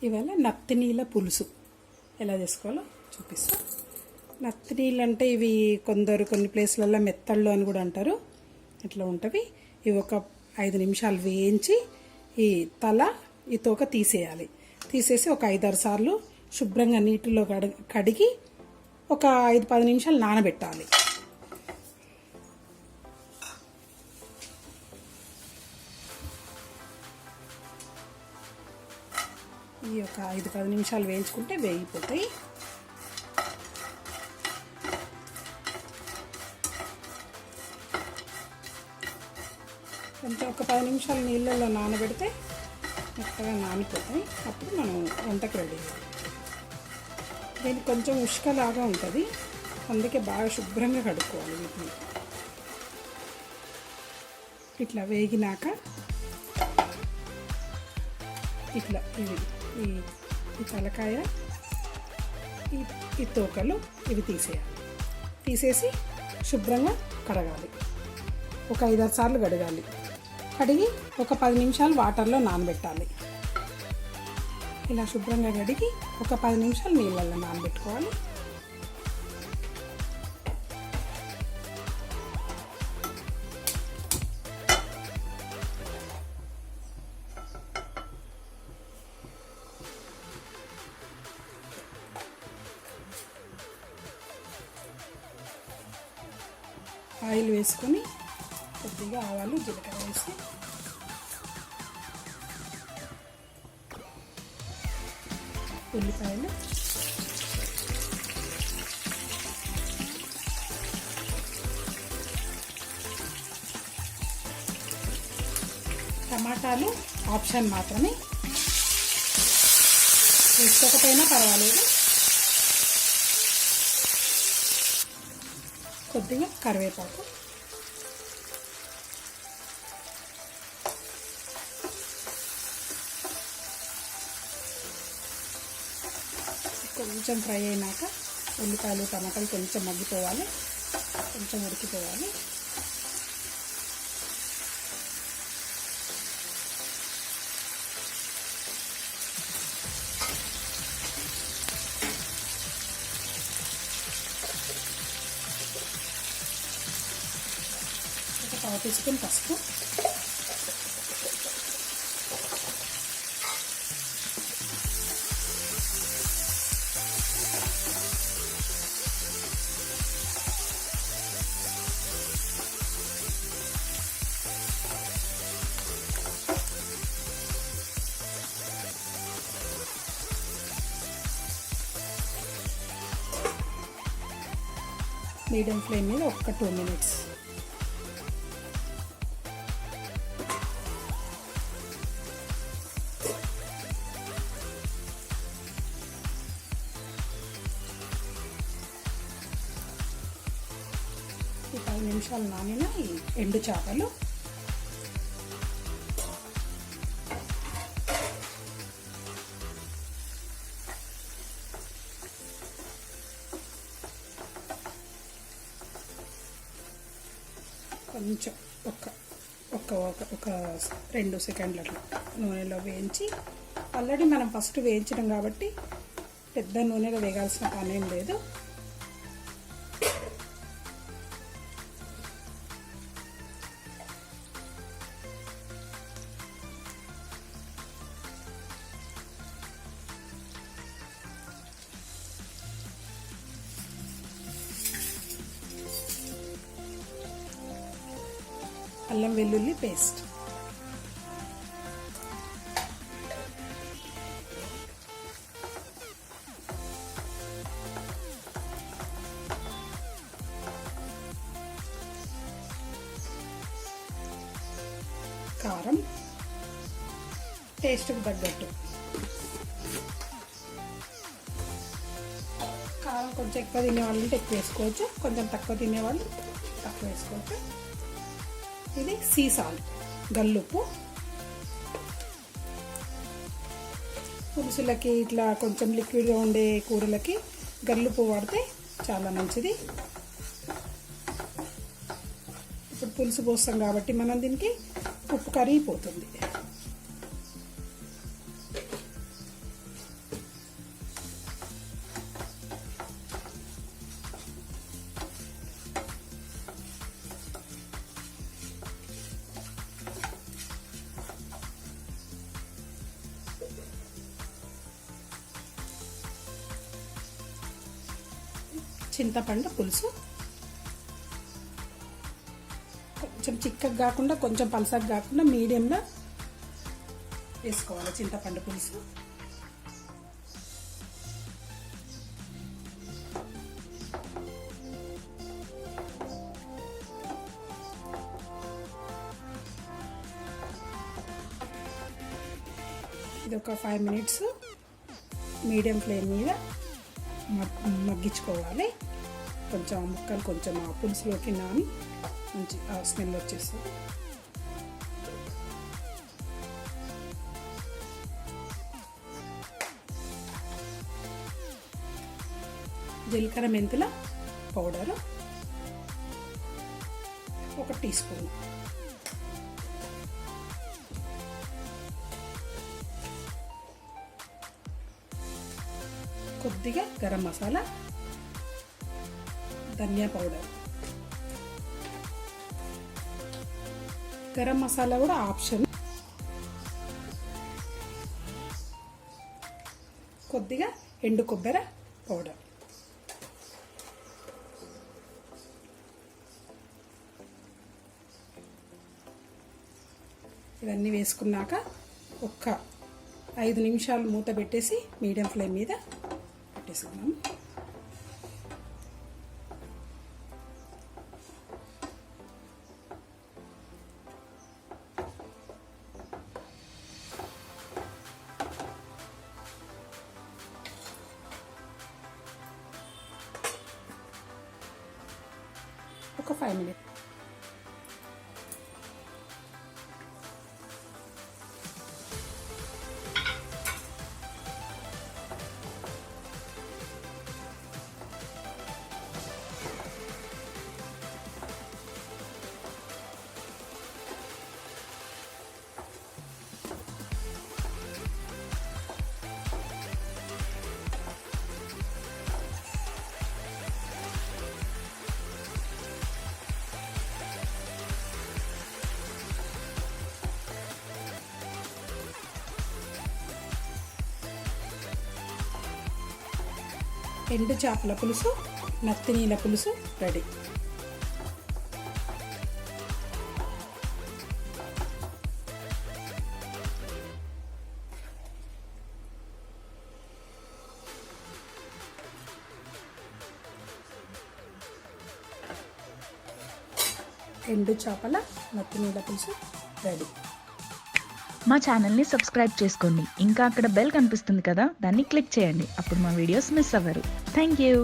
ఇవాళ నత్తినీల పులుసు ఎలా చేసుకోవాలో చూపిస్తాం. నత్తినీళ్ళు అంటే ఇవి కొన్ని ప్లేస్లలో మెత్తళ్ళు అని కూడా అంటారు. ఇట్లా ఉంటవి. ఇవి ఒక 5 నిమిషాలు వేయించి ఈ తల ఈ తోక తీసేయాలి. తీసేసి ఒక 5-6 సార్లు శుభ్రంగా నీటిలో కడిగి ఒక 5-10 నిమిషాలు నానబెట్టాలి. ఈ ఒక 5-10 నిమిషాలు వేయించుకుంటే వేగిపోతాయి. కొంచెం ఒక 10 నిమిషాలు నీళ్ళల్లో నానబెడితే మెత్తగా నానిపోతాయి. అప్పుడు మనం వంటకు రెడీ చేయాలి. దీనికి కొంచెం ఉష్కలాగా ఉంటుంది, అందుకే బాగా శుభ్రంగా కడుక్కోవాలి వీటిని. ఇట్లా వేగినాక ఇట్లా ఈ తలకాయ ఈ తోకలు ఇవి తీసేయాలి. తీసేసి శుభ్రంగా కడగాలి. ఒక 5-6 సార్లు కడగాలి. కడిగి ఒక 10 నిమిషాలు వాటర్లో నానబెట్టాలి. ఇలా శుభ్రంగా కడిగి ఒక 10 నిమిషాలు నీళ్ళల్లో నానబెట్టుకోవాలి. ఆయిల్ వేసుకొని కొద్దిగా ఆవాలు జీలకర్ర వేసి ఉల్లిపాయలు టమాటాలు ఆప్షన్ మాత్రమే, వేసుకోకపోయినా పర్వాలేదు. కొద్దిగా కరివేపాకు, కొంచెం ఫ్రై అయినాక ఉల్లిపాయలు టమాటాలు కొంచెం మగ్గిపోవాలి, కొంచెం ఉడికిపోవాలి. ఒక 1/2 టీ స్పూన్ పసుపు, మీడియం ఫ్లేమ్ మీద ఒక 2 మినిట్స్. ఈ 10 నిమిషాలు నానిన ఈ ఎండు చేపలు కొంచెం ఒక 2 సెకండ్ల నూనెలో వేయించి, ఆల్రెడీ మనం ఫస్ట్ వేయించడం కాబట్టి పెద్ద నూనెలో వేగాల్సిన పని ఏం లేదు. అల్లం వెల్లుల్లి పేస్ట్, కారం టేస్ట్కి తగ్గట్టు. కారం కొంచెం ఎక్కువ తినేవాళ్ళు ఉంటే ఎక్కువ వేసుకోవచ్చు, కొంచెం తక్కువ తినేవాళ్ళు తక్కువ వేసుకోవచ్చు. ఇది సీ సాల్ట్, గల్లుప్పు. పులుసులకి ఇట్లా కొంచెం లిక్విడ్గా ఉండే కూరలకి గల్లుప్పు వాడితే చాలా మంచిది. ఇప్పుడు పులుసు పోస్తాం కాబట్టి మనం దీనికి ఉప్పు కరిగిపోతుంది. చింతపండు పులుసు, కొంచెం చిక్కగా కాకుండా కొంచెం పలసగా కాకుండా మీడియంలో వేసుకోవాలి చింతపండు పులుసు. ఇది ఒక 5 మినిట్స్ మీడియం ఫ్లేమ్ మీద మగ్గించుకోవాలి. కొంచెం ఆ ముక్కలు కొంచెం ఆ పులుసులోకి నాని మంచి స్మెల్ వచ్చేస్తుంది. జీలకర్ర మెంతుల పౌడరు 1 టీ స్పూన్, కొద్దిగా గరం మసాలా, ధనియా పౌడర్. గరం మసాలా కూడా ఆప్షన్. కొద్దిగా ఎండు కొబ్బరి పౌడర్. ఇవన్నీ వేసుకున్నాక ఒక్క 5 నిమిషాలు మూత పెట్టేసి మీడియం ఫ్లేమ్ మీద పెట్టేసుకున్నాము. ఒక 5 మినిట్స్. ఎండు చేపల పులుసు, నత్తినీల పులుసు రెడీ. ఎండు చేపల నత్తినీల పులుసు రెడీ. మా ఛానల్ని సబ్స్క్రైబ్ చేసుకోండి. ఇంకా అక్కడ బెల్ కనిపిస్తుంది కదా, దాన్ని క్లిక్ చేయండి. అప్పుడు మా వీడియోస్ మిస్ అవ్వరు. Thank you.